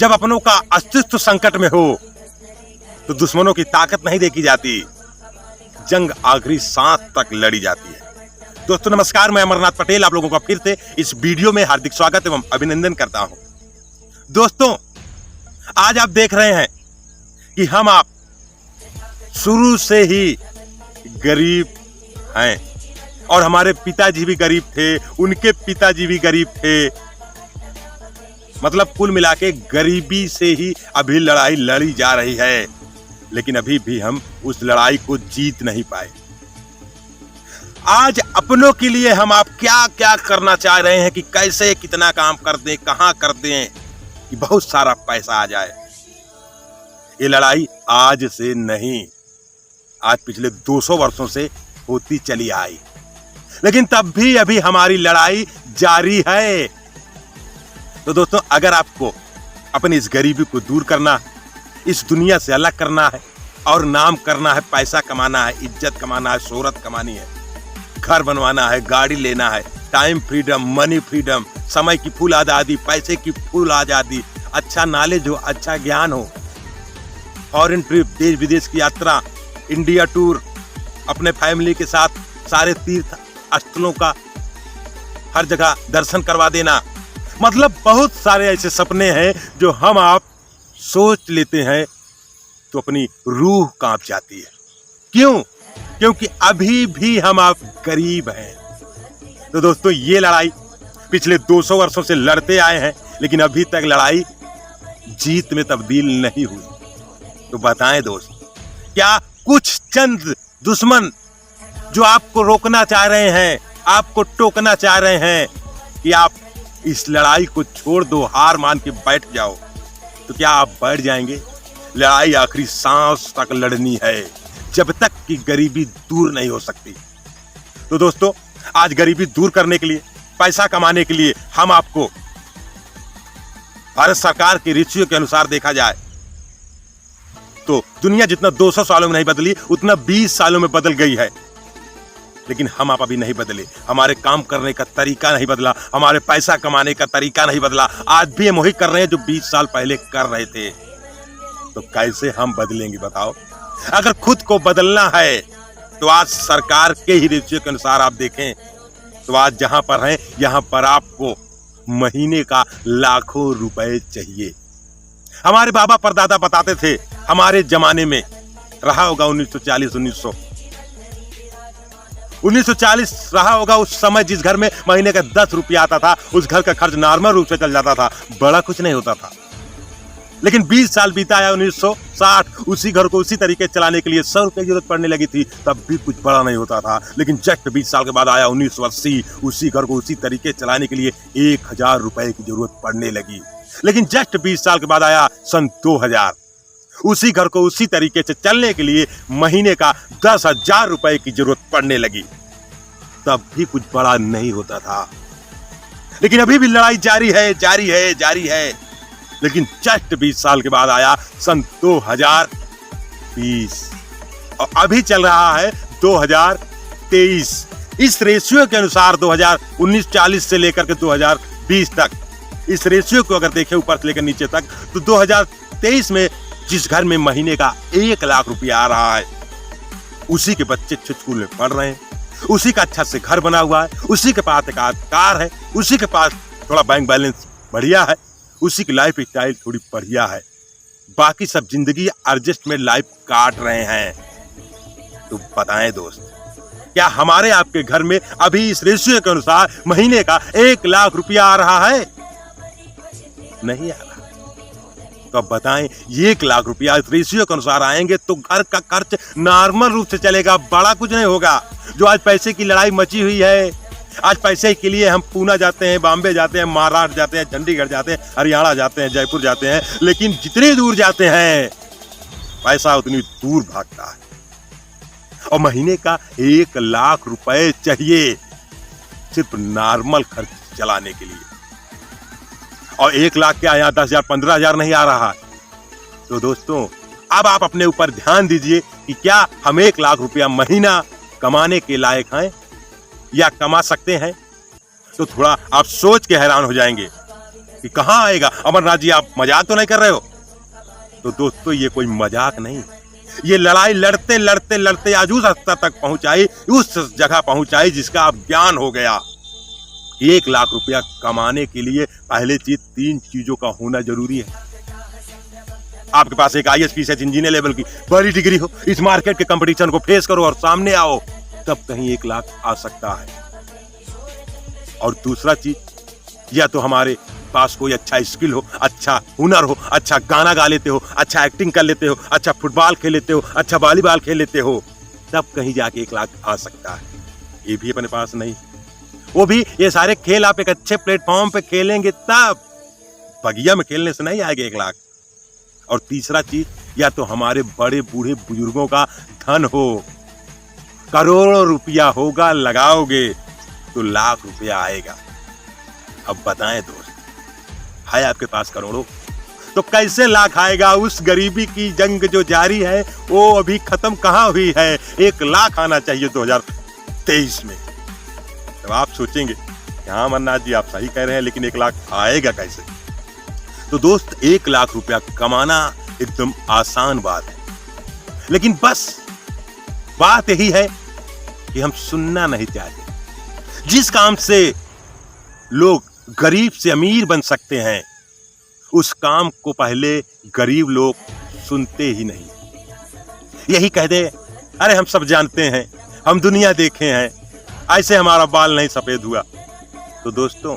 जब अपनों का अस्तित्व संकट में हो तो दुश्मनों की ताकत नहीं देखी जाती, जंग आखिरी सांस तक लड़ी जाती है। दोस्तों नमस्कार, मैं अमरनाथ पटेल आप लोगों का फिर से इस वीडियो में हार्दिक स्वागत एवं अभिनंदन करता हूं। दोस्तों आज आप देख रहे हैं कि हम आप शुरू से ही गरीब हैं और हमारे पिताजी भी गरीब थे, उनके पिताजी भी गरीब थे। मतलब कुल मिला के गरीबी से ही अभी लड़ाई लड़ी जा रही है, लेकिन अभी भी हम उस लड़ाई को जीत नहीं पाए। आज अपनों के लिए हम आप क्या क्या करना चाह रहे हैं कि कैसे कितना काम कर दें, कहां कर दें कि बहुत सारा पैसा आ जाए। ये लड़ाई आज से नहीं, आज पिछले 200 वर्षों से होती चली आई, लेकिन तब भी अभी हमारी लड़ाई जारी है। तो दोस्तों अगर आपको अपनी इस गरीबी को दूर करना, इस दुनिया से अलग करना है और नाम करना है, पैसा कमाना है, इज्जत कमाना है, शोहरत कमानी है, घर बनवाना है, गाड़ी लेना है, टाइम फ्रीडम, मनी फ्रीडम, समय की फुल आज़ादी, पैसे की फुल आज़ादी, अच्छा नॉलेज हो, अच्छा ज्ञान हो, फॉरेन ट्रिप, देश विदेश की यात्रा, इंडिया टूर, अपने फैमिली के साथ सारे तीर्थ स्थलों का हर जगह दर्शन करवा देना। मतलब बहुत सारे ऐसे सपने हैं जो हम आप सोच लेते हैं तो अपनी रूह कांप जाती है। क्यों? क्योंकि अभी भी हम आप गरीब हैं। तो दोस्तों ये लड़ाई पिछले 200 वर्षों से लड़ते आए हैं, लेकिन अभी तक लड़ाई जीत में तब्दील नहीं हुई। तो बताएं दोस्त, क्या कुछ चंद दुश्मन जो आपको रोकना चाह रहे हैं, आपको टोकना चाह रहे हैं कि आप इस लड़ाई को छोड़ दो, हार मान के बैठ जाओ, तो क्या आप बैठ जाएंगे? लड़ाई आखिरी सांस तक लड़नी है, जब तक कि गरीबी दूर नहीं हो सकती। तो दोस्तों आज गरीबी दूर करने के लिए, पैसा कमाने के लिए हम आपको भारत सरकार की रीतियों के अनुसार देखा जाए तो दुनिया जितना 200 सालों में नहीं बदली, उतना 20 सालों में बदल गई है। लेकिन हम आप अभी नहीं बदले, हमारे काम करने का तरीका नहीं बदला, हमारे पैसा कमाने का तरीका नहीं बदला। आज भी हम वही कर रहे हैं जो 20 साल पहले कर रहे थे। तो कैसे हम बदलेंगे बताओ? अगर खुद को बदलना है तो आज सरकार के ही रीतियों के अनुसार आप देखें तो आज जहां पर हैं यहां पर आपको महीने का लाखों रुपए चाहिए। हमारे बाबा परदादा बताते थे, हमारे जमाने में रहा होगा 1940 रहा होगा उस समय, जिस घर में महीने का 10 रुपया आता था उस घर का खर्च नॉर्मल रूप से चल जाता था, बड़ा कुछ नहीं होता था। लेकिन 20 साल बीता है 1960, उसी घर को उसी तरीके चलाने के लिए 100 रुपए की जरूरत पड़ने लगी थी, तब भी कुछ बड़ा नहीं होता था। लेकिन जस्ट 20 साल के बाद आया 1980, उसी घर को उसी तरीके चलाने के लिए 1000 रुपए की जरूरत पड़ने लगी। लेकिन जस्ट 20 साल के बाद आया सन 2000, उसी घर को उसी तरीके से चलने के लिए महीने का 10,000 रुपए की जरूरत पड़ने लगी, तब भी कुछ बड़ा नहीं होता था। लेकिन अभी भी लड़ाई जारी है, जारी है, जारी है। लेकिन जस्ट 20 साल के बाद आया सन 2020 और अभी चल रहा है 2023। इस रेशियो के अनुसार 2019-40 से लेकर के 2020 तक, इस रेशियो को अगर देखें ऊपर से लेकर नीचे तक, तो 2023 में जिस घर में महीने का 1 लाख रुपया आ रहा है, उसी के बच्चे स्कूल में पढ़ रहे हैं, उसी का अच्छा से घर बना हुआ है, उसी के पास एक कार है, उसी के पास थोड़ा बैंक बैलेंस बढ़िया है, उसी की लाइफ स्टाइल थोड़ी बढ़िया है। बाकी सब जिंदगी एडजस्टमेंट लाइफ काट रहे हैं। तो बताएं दोस्त, क्या हमारे आपके घर में अभी इस रेशियो के अनुसार महीने का 1 लाख रुपया आ रहा है? नहीं आ रहा। तो अब बताएं, 1 लाख रुपया इस रेशियो के अनुसार आएंगे तो घर का खर्च नॉर्मल रूप से चलेगा, बड़ा कुछ नहीं होगा। जो आज पैसे की लड़ाई मची हुई है, आज पैसे के लिए हम पूना जाते हैं, बॉम्बे जाते हैं, महाराष्ट्र जाते हैं, चंडीगढ़ जाते हैं, हरियाणा जाते हैं, जयपुर जाते हैं, लेकिन जितनी दूर जाते हैं पैसा उतनी दूर भागता है। और महीने का 1 लाख रुपए चाहिए सिर्फ नॉर्मल खर्च चलाने के लिए, और 1 लाख क्या यहाँ 10,000 15,000 नहीं आ रहा। तो दोस्तों अब आप अपने ऊपर ध्यान दीजिए कि क्या हम 1 लाख रुपया महीना कमाने के लायक हैं या कमा सकते हैं। तो थोड़ा आप सोच के हैरान हो जाएंगे कि कहां आएगा। अमरनाथ जी, आप मजाक तो नहीं कर रहे हो? तो दोस्तों, ये कोई मजाक नहीं, ये लड़ाई लड़ते लड़ते लड़ते आज उस स्तर तक पहुंचाई, उस जगह पहुंचाई जिसका अब ज्ञान हो गया। 1 लाख रुपया कमाने के लिए पहले चीज 3 चीजों का होना जरूरी है। आपके पास एक ISPS इंजीनियर लेवल की बड़ी डिग्री हो, इस मार्केट के कंपटीशन को फेस करो और सामने आओ, तब कहीं 1 लाख आ सकता है। और दूसरा चीज, या तो हमारे पास कोई अच्छा स्किल हो, अच्छा हुनर हो, अच्छा गाना गा लेते हो, अच्छा एक्टिंग कर लेते हो, अच्छा फुटबॉल खेल लेते हो, अच्छा वॉलीबॉल खेल लेते हो, तब कहीं जाके 1 लाख आ सकता है। ये भी अपने पास नहीं, वो भी ये सारे खेल आप एक अच्छे प्लेटफॉर्म पे खेलेंगे तब, बगिया में खेलने से नहीं आएगा 1 लाख। और तीसरा चीज, या तो हमारे बड़े बूढ़े बुजुर्गों का धन हो, करोड़ों रुपया होगा, लगाओगे तो लाख रुपया आएगा। अब बताएं दोस्त, है आपके पास करोड़ों, तो कैसे लाख आएगा? उस गरीबी की जंग जो जारी है वो अभी खत्म कहां हुई है। 1 लाख आना चाहिए 2023 में। तो आप सोचेंगे, हाँ अमरनाथ जी आप सही कह रहे हैं, लेकिन 1 लाख आएगा कैसे? तो दोस्त, 1 लाख रुपया कमाना एकदम आसान बात है, लेकिन बस बात यही है कि हम सुनना नहीं चाहते। जिस काम से लोग गरीब से अमीर बन सकते हैं, उस काम को पहले गरीब लोग सुनते ही नहीं। यही कह दे, अरे हम सब जानते हैं, हम दुनिया देखे हैं, ऐसे हमारा बाल नहीं सफेद हुआ। तो दोस्तों,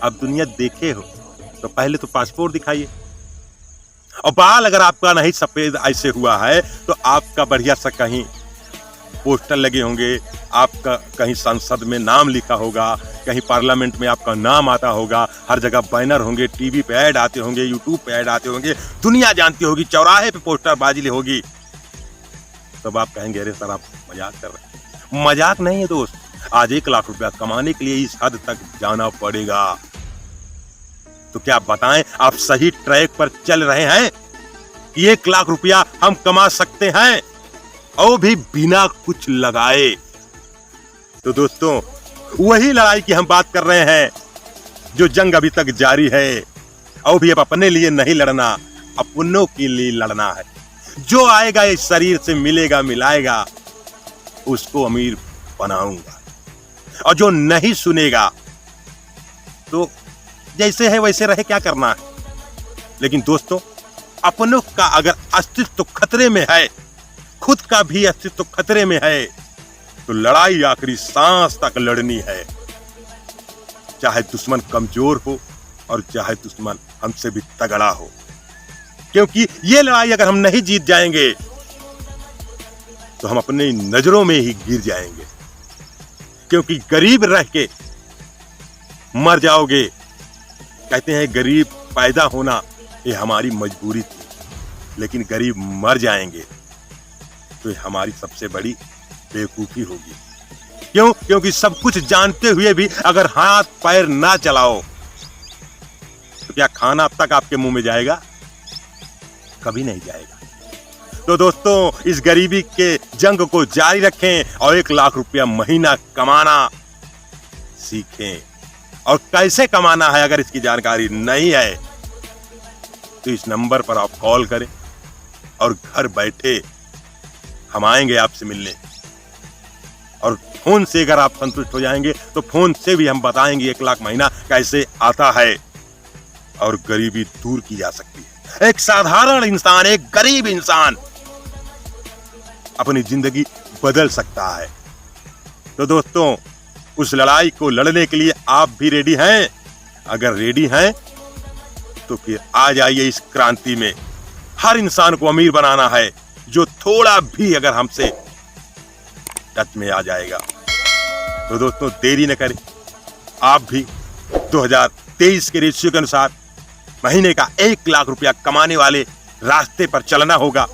अब दुनिया देखे हो तो पहले तो पासपोर्ट दिखाइए, और बाल अगर आपका नहीं सफेद ऐसे हुआ है तो आपका बढ़िया सा कहीं पोस्टर लगे होंगे, आपका कहीं संसद में नाम लिखा होगा, कहीं पार्लियामेंट में आपका नाम आता होगा, हर जगह बैनर होंगे, टीवी पे ऐड आते होंगे, यूट्यूब पे ऐड आते होंगे, दुनिया जानती होगी, चौराहे पे पोस्टर बाजी होगी, तब आप कहेंगे अरे सर आप मजाक कर रहे हैं। मजाक नहीं है दोस्त, आज 1 लाख रुपया कमाने के लिए इस हद तक जाना पड़ेगा। तो क्या बताएं, आप सही ट्रैक पर चल रहे हैं कि 1 लाख रुपया हम कमा सकते हैं, और भी बिना कुछ लगाए? तो दोस्तों, वही लड़ाई की हम बात कर रहे हैं, जो जंग अभी तक जारी है, और भी अब अपने लिए नहीं लड़ना, अपनों के लिए लड़ना है। जो आएगा इस शरीर से मिलेगा मिलाएगा, उसको अमीर बनाऊंगा, और जो नहीं सुनेगा तो जैसे है वैसे रहे, क्या करना है। लेकिन दोस्तों, अपनों का अगर अस्तित्व खतरे में है, खुद का भी अस्तित्व खतरे में है, तो लड़ाई आखिरी सांस तक लड़नी है, चाहे दुश्मन कमजोर हो और चाहे दुश्मन हमसे भी तगड़ा हो। क्योंकि ये लड़ाई अगर हम नहीं जीत जाएंगे तो हम अपनी नजरों में ही गिर जाएंगे। क्योंकि गरीब रह के मर जाओगे, कहते हैं गरीब पैदा होना ये हमारी मजबूरी थी, लेकिन गरीब मर जाएंगे तो हमारी सबसे बड़ी बेवकूफी होगी। क्यों? क्योंकि सब कुछ जानते हुए भी अगर हाथ पैर ना चलाओ तो क्या खाना अब तक आपके मुंह में जाएगा? कभी नहीं जाएगा। तो दोस्तों, इस गरीबी के जंग को जारी रखें और 1 लाख रुपया महीना कमाना सीखें। और कैसे कमाना है अगर इसकी जानकारी नहीं है तो इस नंबर पर आप कॉल करें और घर बैठे हम आएंगे आपसे मिलने। और फोन से अगर आप संतुष्ट हो जाएंगे तो फोन से भी हम बताएंगे 1 लाख महीना कैसे आता है और गरीबी दूर की जा सकती है। एक साधारण इंसान, एक गरीब इंसान अपनी जिंदगी बदल सकता है। तो दोस्तों, उस लड़ाई को लड़ने के लिए आप भी रेडी हैं? अगर रेडी हैं तो फिर आ जाइए इस क्रांति में। हर इंसान को अमीर बनाना है, जो थोड़ा भी अगर हमसे टच में आ जाएगा। तो दोस्तों, देरी न करें, आप भी 2023 के रेशियो के अनुसार महीने का 1 लाख रुपया कमाने वाले रास्ते पर चलना होगा,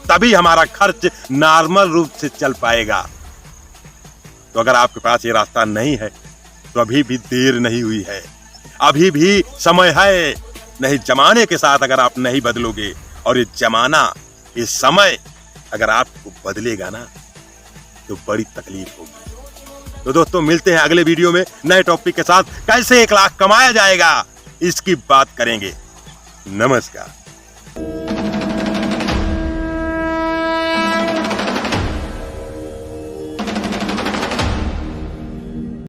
तभी हमारा खर्च नॉर्मल रूप से चल पाएगा। तो अगर आपके पास ये रास्ता नहीं है तो अभी भी देर नहीं हुई है, अभी भी समय है। नहीं, जमाने के साथ अगर आप नहीं बदलोगे और ये जमाना, ये समय अगर आपको बदलेगा ना तो बड़ी तकलीफ होगी। तो दोस्तों, मिलते हैं अगले वीडियो में नए टॉपिक के साथ। कैसे 1 लाख कमाया जाएगा इसकी बात करेंगे। नमस्कार।